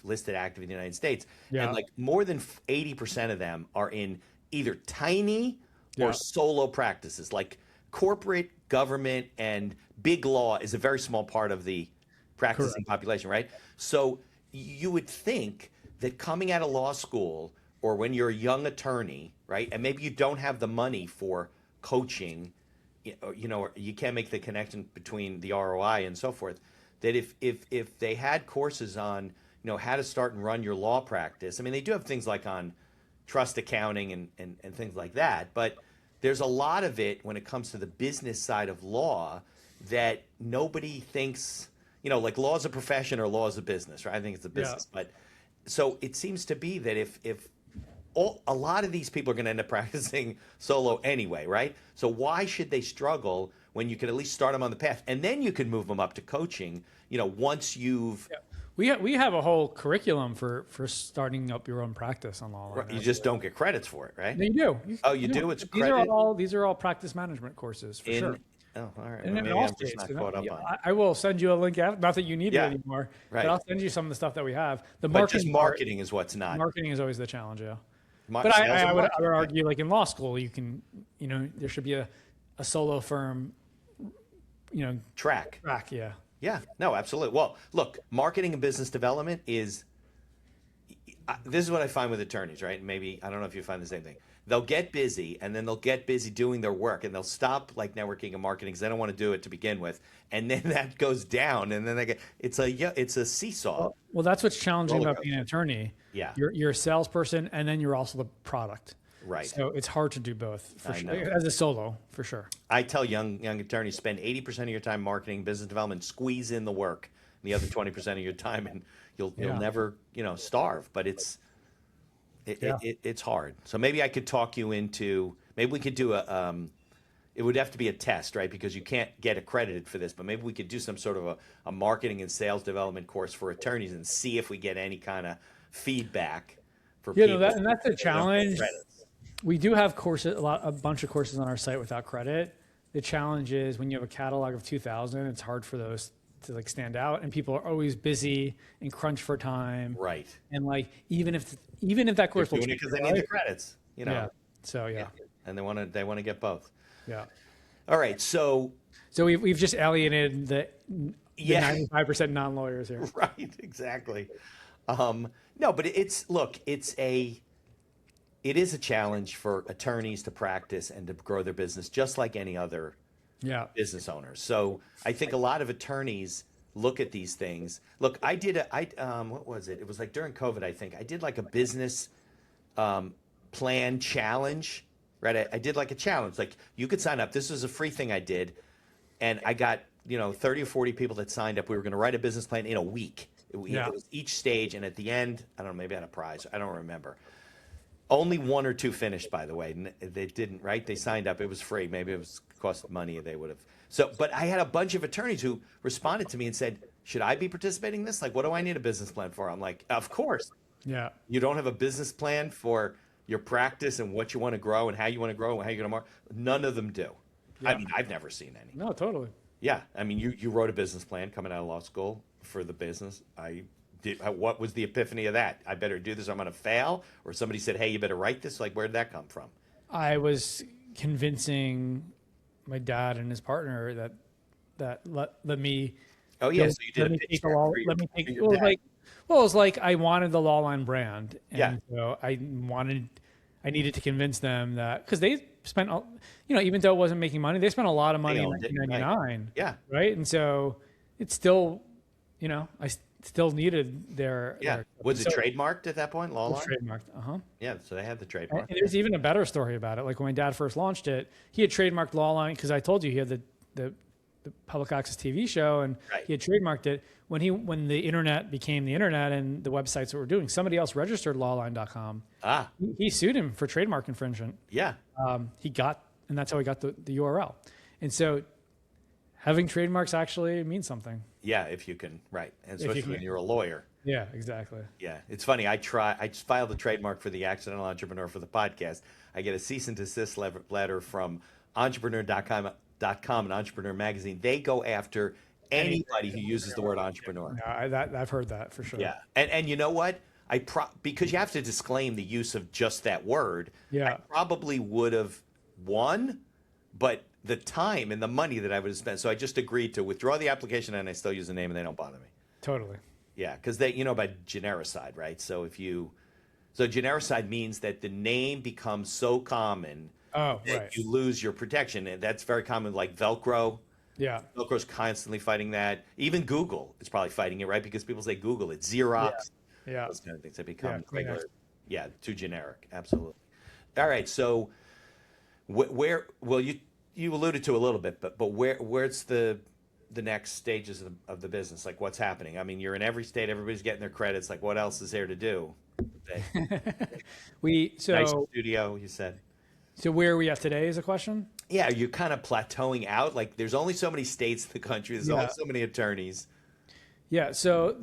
listed active in the United States, and like more than 80% of them are in either tiny or solo practices. Like corporate, government, and big law is a very small part of the practicing population, right? So you would think that coming out of law school, or when you're a young attorney, right, and maybe you don't have the money for coaching, or you can't make the connection between the ROI and so forth, that if they had courses on how to start and run your law practice. I mean, they do have things like on trust accounting and things like that, but there's a lot of it when it comes to the business side of law that nobody thinks, like law is a profession or law is a business, right? I think it's a business, but so it seems to be that if a lot of these people are going to end up practicing solo anyway, right? So why should they struggle when you can at least start them on the path, and then you can move them up to coaching, once you've We have a whole curriculum for starting up your own practice on Lawline. Right, you just don't get credits for it, right? No, you do. Oh, you do? It's these credit? these are all practice management courses for sure. Oh, all right. And Well, in maybe all I'm just states, not you know, caught up on it. I will send you a link out. Not that you need Yeah, it anymore, right. but I'll send you some of the stuff that we have. The But just marketing marketing is what's not. marketing is always the challenge, yeah. But Sales I and would marketing, yeah. argue, like in law school, you can, there should be a solo firm, Track. yeah. Yeah, no, absolutely. Well, look, marketing and business development is, this is what I find with attorneys, right? Maybe, I don't know if you find the same thing. They'll get busy and then they'll get busy doing their work and they'll stop like networking and marketing because they don't want to do it to begin with. And then that goes down and then it's a seesaw. Well, that's what's challenging Roller about being an attorney. Yeah. You're a salesperson and then you're also the product. Right. So it's hard to do both for I sure. know. As a solo, for sure. I tell young attorneys, spend 80% of your time marketing, business development, squeeze in the work, and the other 20% of your time, and you'll never, starve. But it's hard. So maybe I could talk you into, maybe we could do it would have to be a test, right? Because you can't get accredited for this, but maybe we could do some sort of a marketing and sales development course for attorneys and see if we get any kind of feedback for people. And that's a challenge. We do have courses, a bunch of courses on our site without credit. The challenge is when you have a catalog of 2,000, it's hard for those to like stand out, and people are always busy and crunch for time. Right. And like even if that course will doing it because they need the credits, Yeah. So yeah. And they want to get both. Yeah. All right. So we've just alienated the 95% non-lawyers here. Right. Exactly. No, but it is a challenge for attorneys to practice and to grow their business just like any other business owners. So I think a lot of attorneys look at these things. Look, I did what was it? It was like during COVID, I think. I did like a business plan challenge, right? I did like a challenge. Like you could sign up. This was a free thing I did. And I got, 30 or 40 people that signed up. We were going to write a business plan in a week. It was each stage. And at the end, I don't know, maybe I had a prize. I don't remember. Only one or two finished, by the way. They didn't, right? They signed up. It was free. Maybe it was cost money. They would have. So, but I had a bunch of attorneys who responded to me and said, should I be participating in this? Like, what do I need a business plan for? I'm like, of course. Yeah. You don't have a business plan for your practice and what you want to grow and how you want to grow and how you're going to market. None of them do. Yeah. I mean, I've never seen any. No, totally. Yeah. I mean, you wrote a business plan coming out of law school for the business. What was the epiphany of that? I better do this. I'm going to fail. Or somebody said, hey, you better write this. Like, where did that come from? I was convincing my dad and his partner that let me. Oh yeah, so you did a pitch deck for your dad. It was like I wanted the Lawline brand, and so I needed to convince them that because they spent, even though it wasn't making money, they spent a lot of money in 1999. Yeah, right, and so it's still, I still needed their. Was it trademarked at that point? Lawline? Trademarked. Yeah, so they had the trademark. And there's even a better story about it. Like when my dad first launched it, he had trademarked Lawline because I told you he had the public access TV show, and he had trademarked it. When the internet became the internet and the websites that were doing, somebody else registered lawline.com. He sued him for trademark infringement. Yeah. And that's how he got the URL. And so having trademarks actually means something. Yeah, if you can, right. And especially when you're a lawyer. Yeah, exactly. Yeah. It's funny. I filed a trademark for the Accidental Entrepreneur for the podcast. I get a cease and desist letter from entrepreneur.com and Entrepreneur Magazine. They go after anybody who uses the word entrepreneur. Yeah, I've heard that for sure. Yeah. And you know what? Because you have to disclaim the use of just that word. Yeah. I probably would have won, but the time and the money that I would have spent. So I just agreed to withdraw the application and I still use the name and they don't bother me. Totally. Yeah. Because they, by genericide, right? So genericide means that the name becomes so common that you lose your protection. And that's very common, like Velcro. Yeah. Velcro's constantly fighting that. Even Google is probably fighting it, right? Because people say Google, it's Xerox. Yeah. Those kind of things. They become regular. Yeah, too generic. Absolutely. All right. So you alluded to a little bit, but where's the next stages of the business? Like what's happening? I mean, you're in every state, everybody's getting their credits. Like what else is there to do? Nice studio, you said. So where are we at today is a question? Yeah, you're kind of plateauing out. Like there's only so many states in the country. There's only so many attorneys. Yeah. So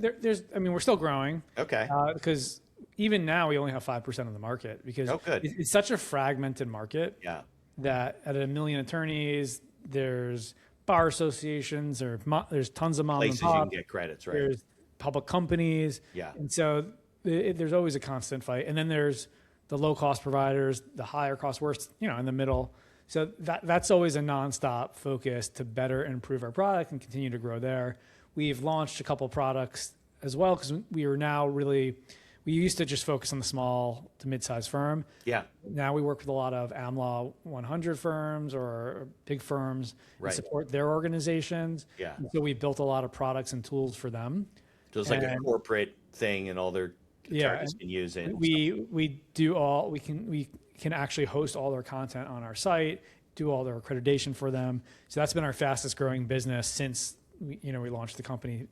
we're still growing. Okay. Because even now we only have 5% of the market because good. it's such a fragmented market. Yeah. That at 1 million attorneys, there's bar associations, there's tons of mom Places and pop. you can get credits, right? There's public companies. Yeah. And so there's always a constant fight. And then there's the low cost providers, the higher cost, worse, in the middle. So that's always a nonstop focus to better improve our product and continue to grow there. We've launched a couple products as well because we used to just focus on the small to mid-sized firm. Yeah. Now we work with a lot of AmLaw 100 firms or big firms to support their organizations. Yeah. And so we built a lot of products and tools for them. So it's like a corporate thing, and all their attorneys can use it. We can actually host all their content on our site, do all their accreditation for them. So that's been our fastest growing business since we launched the company,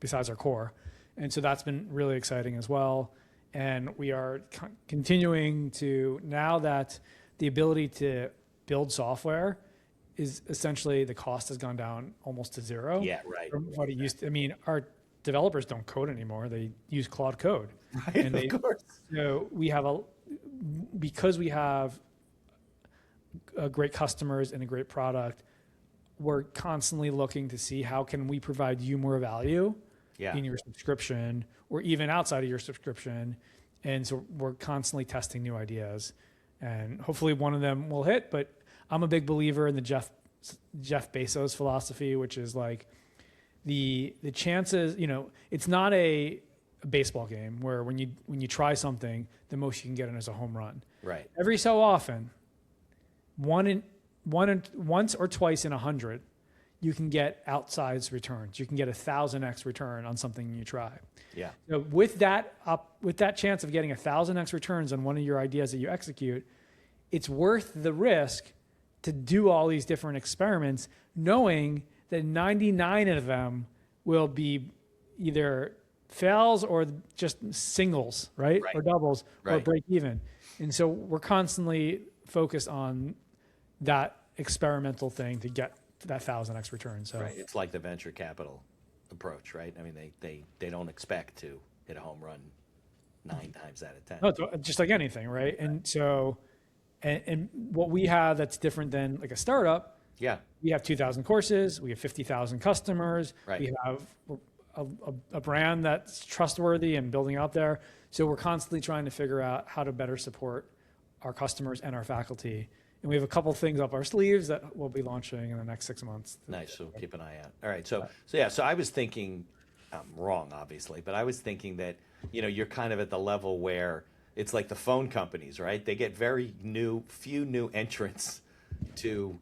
besides our core. And so that's been really exciting as well. And we are continuing to, now that the ability to build software is essentially, the cost has gone down almost to zero. Yeah, right. From what it used to. I mean, our developers don't code anymore. They use Claude Code. Right, of course. So because we have great customers and a great product, we're constantly looking to see how can we provide you more value in your subscription or even outside of your subscription. And so we're constantly testing new ideas, and hopefully one of them will hit. But I'm a big believer in the Jeff Bezos philosophy, which is like the chances, it's not a baseball game where when you try something, the most you can get in is a home run. Right. Every so often, once or twice in 100, you can get outsized returns. You can get 1,000x return on something you try. Yeah. So with that chance of getting 1,000x returns on one of your ideas that you execute, it's worth the risk to do all these different experiments, knowing that 99 of them will be either fails or just singles, right? Or doubles, or break even. And so we're constantly focused on that experimental thing to get that 1,000x return. So it's like the venture capital approach, right? I mean, they don't expect to hit a home run 9 times out of 10. No, it's just like anything, right? And so, and what we have that's different than like a startup. Yeah. We have 2,000 courses. We have 50,000 customers. Right. We have a brand that's trustworthy and building out there. So we're constantly trying to figure out how to better support our customers and our faculty. And we have a couple things up our sleeves that we'll be launching in the next 6 months. Nice. So keep an eye out. All right. So I was thinking, I'm wrong, obviously, but I was thinking that, you're kind of at the level where it's like the phone companies, right? They get few new entrants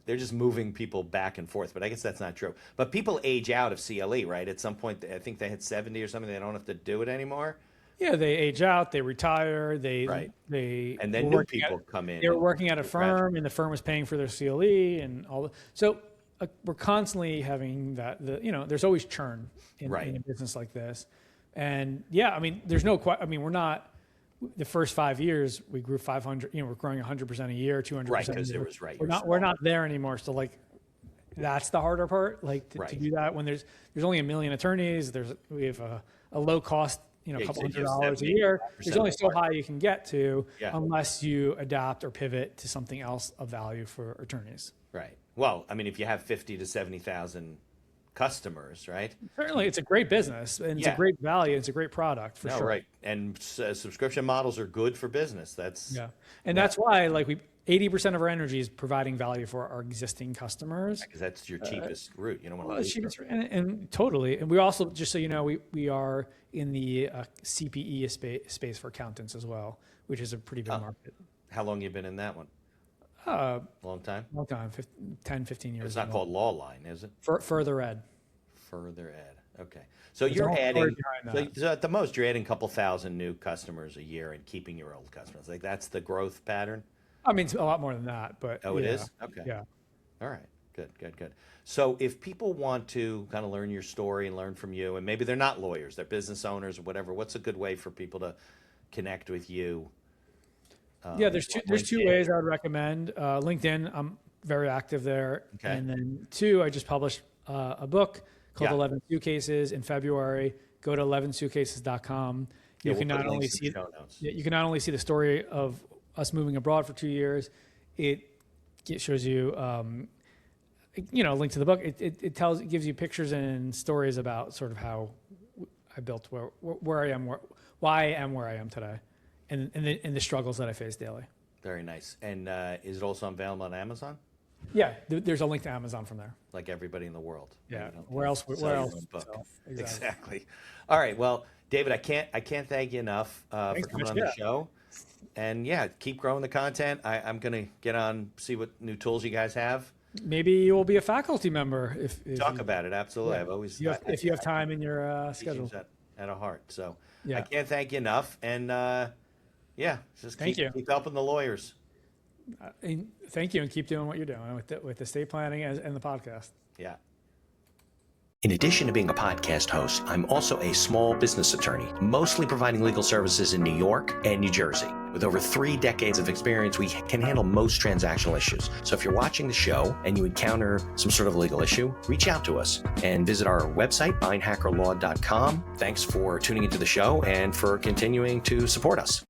they're just moving people back and forth, but I guess that's not true. But people age out of CLE, right? At some point, I think they hit 70 or something. They don't have to do it anymore. Yeah, they age out, they retire, and then new people come in. They were working at a firm, and the firm was paying for their CLE and all. So we're constantly having that. There's always churn in a business like this, and there's no. We're not. The first 5 years, we grew 500. We're growing 100% a year, 200%. Right, because it was We're not there anymore. So that's the harder part. To do that when there's only 1 million attorneys. We have a low cost. A couple $100 a year. There's only so high you can get to unless you adapt or pivot to something else of value for attorneys. Right. Well, if you have 50 to 70,000 customers, right? Certainly, it's a great business and it's a great value. It's a great product for sure. Right. And subscription models are good for business. That's why 80% of our energy is providing value for our existing customers. Because that's your cheapest route. You don't want to lose cheapest, and totally. And we also, just so you know, we are in the CPE space for accountants as well, which is a pretty big market. How long you been in that one? Long time? Long time, 10, 15 years. It's not called Lawline, is it? Further Ed. Further Ed. Okay. So you're adding, so at the most, you're adding a couple thousand new customers a year and keeping your old customers. That's the growth pattern? It's a lot more than that, but it is? Okay. Yeah. All right. Good. So if people want to kind of learn your story and learn from you, and maybe they're not lawyers, they're business owners or whatever, what's a good way for people to connect with you? There's two ways I would recommend. LinkedIn, I'm very active there. Okay. And then 2, I just published a book called Yeah. 11 Suitcases in February. Go to 11suitcases.com. You We'll can put not only links in see the show notes. you can not only see the story of us moving abroad for 2 years. It shows you a link to the book. It gives you pictures and stories about sort of how I built where I am, why I am where I am today, and the struggles that I face daily. Very nice. And is it also available on Amazon? Yeah, there's a link to Amazon from there. Like everybody in the world. Yeah. You know, Where else? sell Where your else? own book. So, Exactly. All right. Well, David, I can't thank you enough for Thanks, coming Mitch. on the Yeah. show. And yeah, keep growing the content. I'm gonna get on, see what new tools you guys have. Maybe you will be a faculty member if Talk you, about it. Absolutely. yeah. I've always if you have time in your schedule. teaching's at a heart. So Yeah. I can't thank you enough. And yeah, just Thank you. keep helping the lawyers. And thank you, and keep doing what you're doing with the estate planning and the podcast. Yeah. In addition to being a podcast host, I'm also a small business attorney, mostly providing legal services in New York and New Jersey. With over 3 decades of experience, we can handle most transactional issues. So if you're watching the show and you encounter some sort of legal issue, reach out to us and visit our website, beinhakerlaw.com. Thanks for tuning into the show and for continuing to support us.